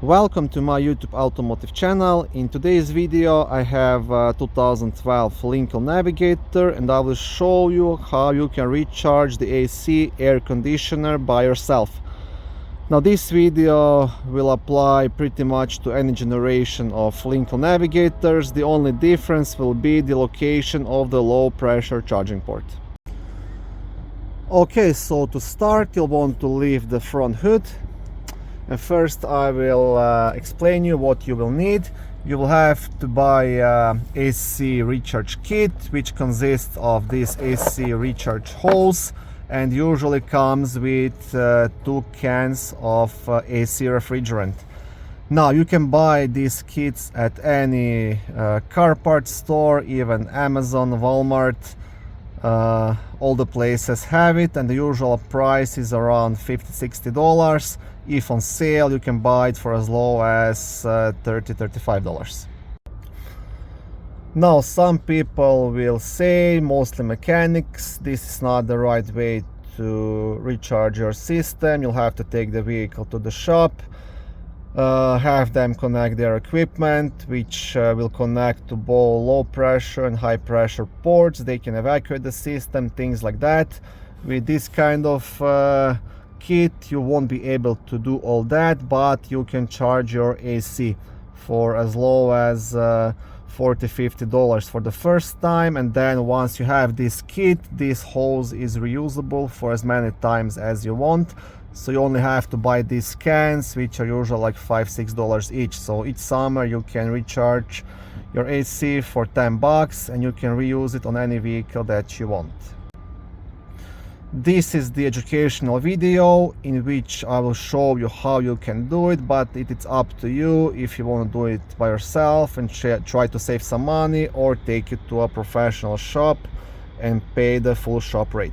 Welcome to my YouTube automotive channel. In today's video I have a 2012 Lincoln Navigator and I will show you how you can recharge the AC air conditioner by yourself. Now this video will apply pretty much to any generation of Lincoln Navigators. The only difference will be the location of the low pressure charging port. Okay, so to start you'll want to lift the front hood. And first I will explain you what you will need. You will have to buy AC recharge kit, which consists of these AC recharge hose and usually comes with 2 cans of AC refrigerant. Now you can buy these kits at any car parts store, even Amazon, Walmart. All the places have it, and the usual price is around $50–60. If on sale, you can buy it for as low as $30–35. Now some people will say, mostly mechanics, this is not the right way to recharge your system. You'll have to take the vehicle to the shop, have them connect their equipment, which will connect to both low pressure and high pressure ports. They can evacuate the system, things like that. With this kind of kit you won't be able to do all that, but you can charge your AC for as low as $40–50 for the first time, and then once you have this kit, this hose is reusable for as many times as you want. So you only have to buy these cans, which are usually like $5–6 each. So each summer you can recharge your AC for $10 and you can reuse it on any vehicle that you want. This is the educational video in which I will show you how you can do it, but it's up to you if you want to do it by yourself and try to save some money, or take it to a professional shop and pay the full shop rate.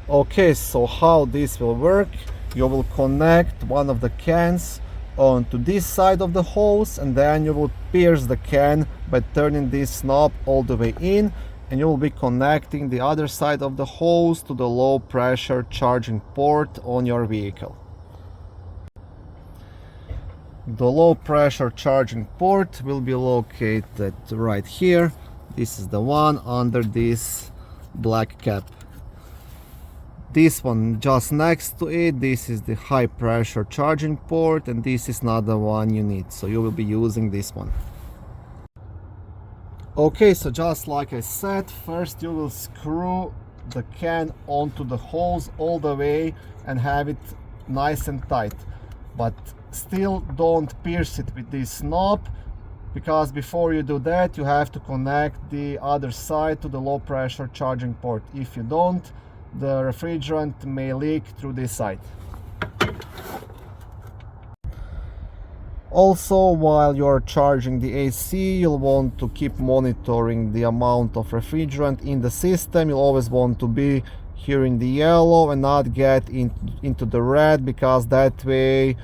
Okay, so how this will work: you will connect one of the cans onto this side of the hose, and then you will pierce the can by turning this knob all the way in, and you will be connecting the other side of the hose to the low pressure charging port on your vehicle. The low pressure charging port will be located right here. This is the one under this black cap. This one just next to it, this is the high pressure charging port, and this is not the one you need, so you will be using this one. Okay, so just like I said, first you will screw the can onto the hose all the way and have it nice and tight, but still don't pierce it with this knob, because before you do that you have to connect the other side to the low pressure charging port. If you don't, the refrigerant may leak through this side. Also, while you're charging the AC, you'll want to keep monitoring the amount of refrigerant in the system. You'll always want to be here in the yellow and not get into the red, because that way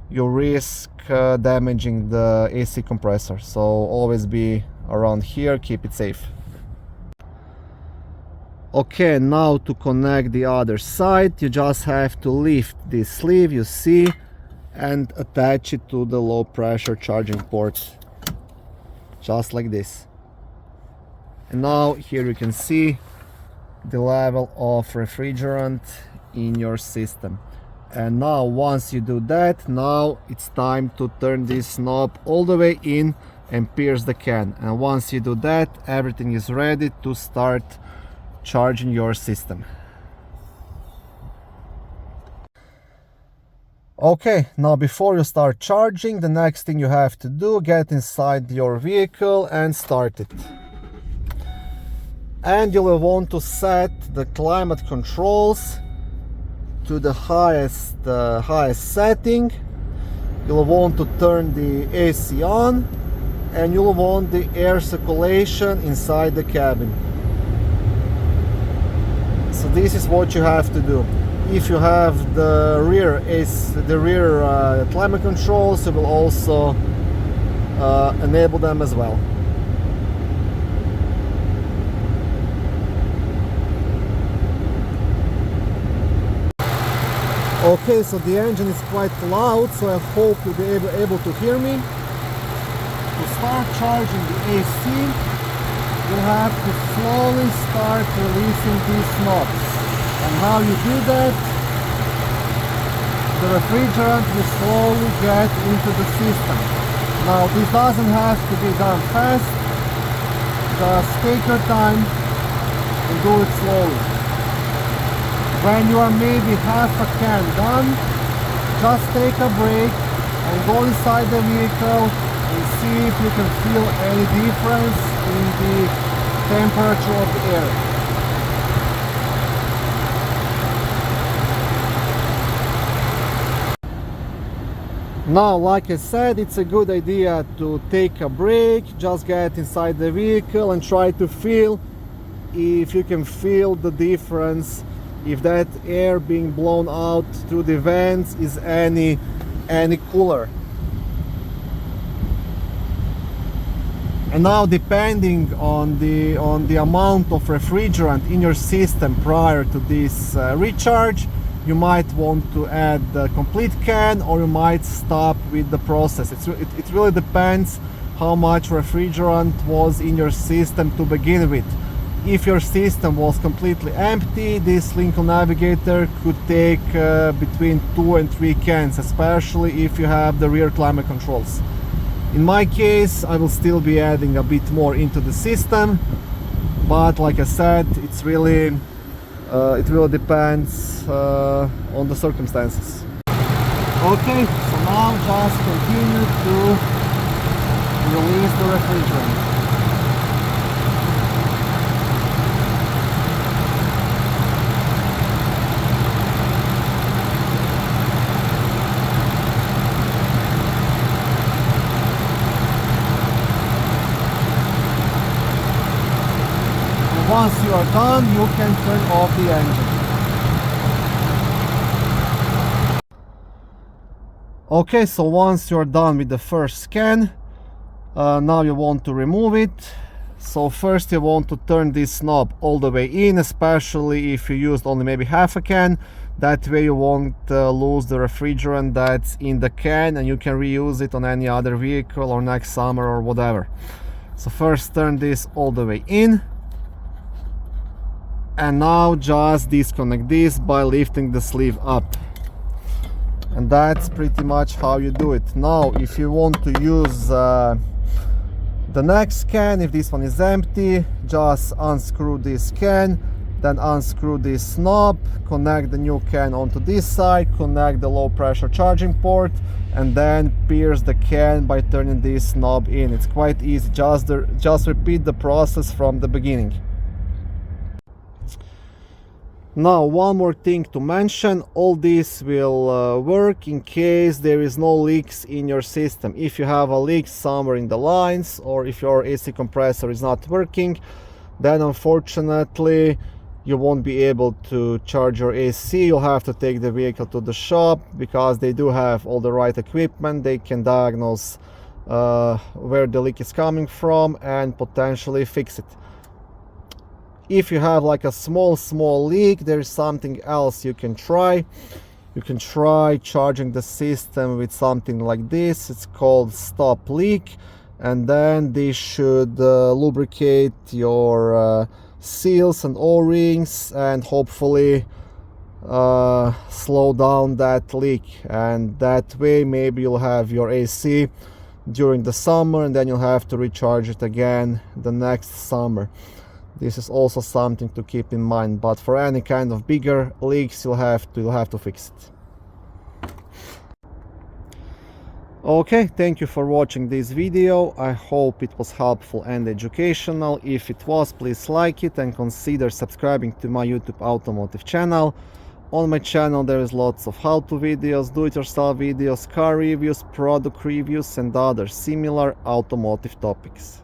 you risk damaging the AC compressor. So always be around here, keep it safe. Okay, now to connect the other side, you just have to lift this sleeve, you see, and attach it to the low pressure charging port, just like this. And now here you can see the level of refrigerant in your system. And now once you do that, now it's time to turn this knob all the way in and pierce the can. And once you do that, everything is ready to start charging your system. Okay, now before you start charging, the next thing you have to do, get inside your vehicle and start it. And you will want to set the climate controls to the highest setting. You'll want to turn the AC on, and you'll want the air circulation inside the cabin. So this is what you have to do. If you have the rear climate controls, you will also enable them as well. Okay, so the engine is quite loud, so I hope you'll be able to hear me. To start charging the AC, you'll have to slowly start releasing these knobs. And how you do that, the refrigerant will slowly get into the system. Now this doesn't have to be done fast, just take your time and do it slowly. When you are maybe half a can done, just take a break and go inside the vehicle and see if you can feel any difference in the temperature of the air. Now, like I said, it's a good idea to take a break, just get inside the vehicle and try to feel if you can feel the difference, if that air being blown out through the vents is any cooler. And now, depending on the amount of refrigerant in your system prior to this recharge, you might want to add the complete can, or you might stop with the process. It really depends how much refrigerant was in your system to begin with. If your system was completely empty, this Lincoln Navigator could take between 2 and 3 cans, especially if you have the rear climate controls. In my case, I will still be adding a bit more into the system, but like I said, it really depends on the circumstances. Okay, so now just continue to release the refrigerant. Once you are done, you can turn off the engine. Okay, so once you're done with the first scan, now you want to remove it. So first you want to turn this knob all the way in, especially if you used only maybe half a can. That way you won't lose the refrigerant that's in the can, and you can reuse it on any other vehicle or next summer or whatever. So first turn this all the way in. And now just disconnect this by lifting the sleeve up. And that's pretty much how you do it. Now, if you want to use the next can, if this one is empty, just unscrew this can, then unscrew this knob, connect the new can onto this side, connect the low pressure charging port, and then pierce the can by turning this knob in. It's quite easy. Just repeat the process from the beginning. Now, one more thing to mention, all this will work in case there is no leaks in your system. If you have a leak somewhere in the lines, or if your AC compressor is not working, then unfortunately you won't be able to charge your AC. You'll have to take the vehicle to the shop, because they do have all the right equipment. They can diagnose where the leak is coming from and potentially fix it. If you have like a small leak, there is something else you can try. You can try charging the system with something like this. It's called stop leak, and then this should lubricate your seals and O-rings and hopefully slow down that leak. And that way maybe you'll have your AC during the summer, and then you'll have to recharge it again the next summer. This is also something to keep in mind, but for any kind of bigger leaks, you'll have to fix it. Okay, thank you for watching this video. I hope it was helpful and educational. If it was, please like it and consider subscribing to my YouTube automotive channel. On my channel there is lots of how-to videos, do-it-yourself videos, car reviews, product reviews and other similar automotive topics.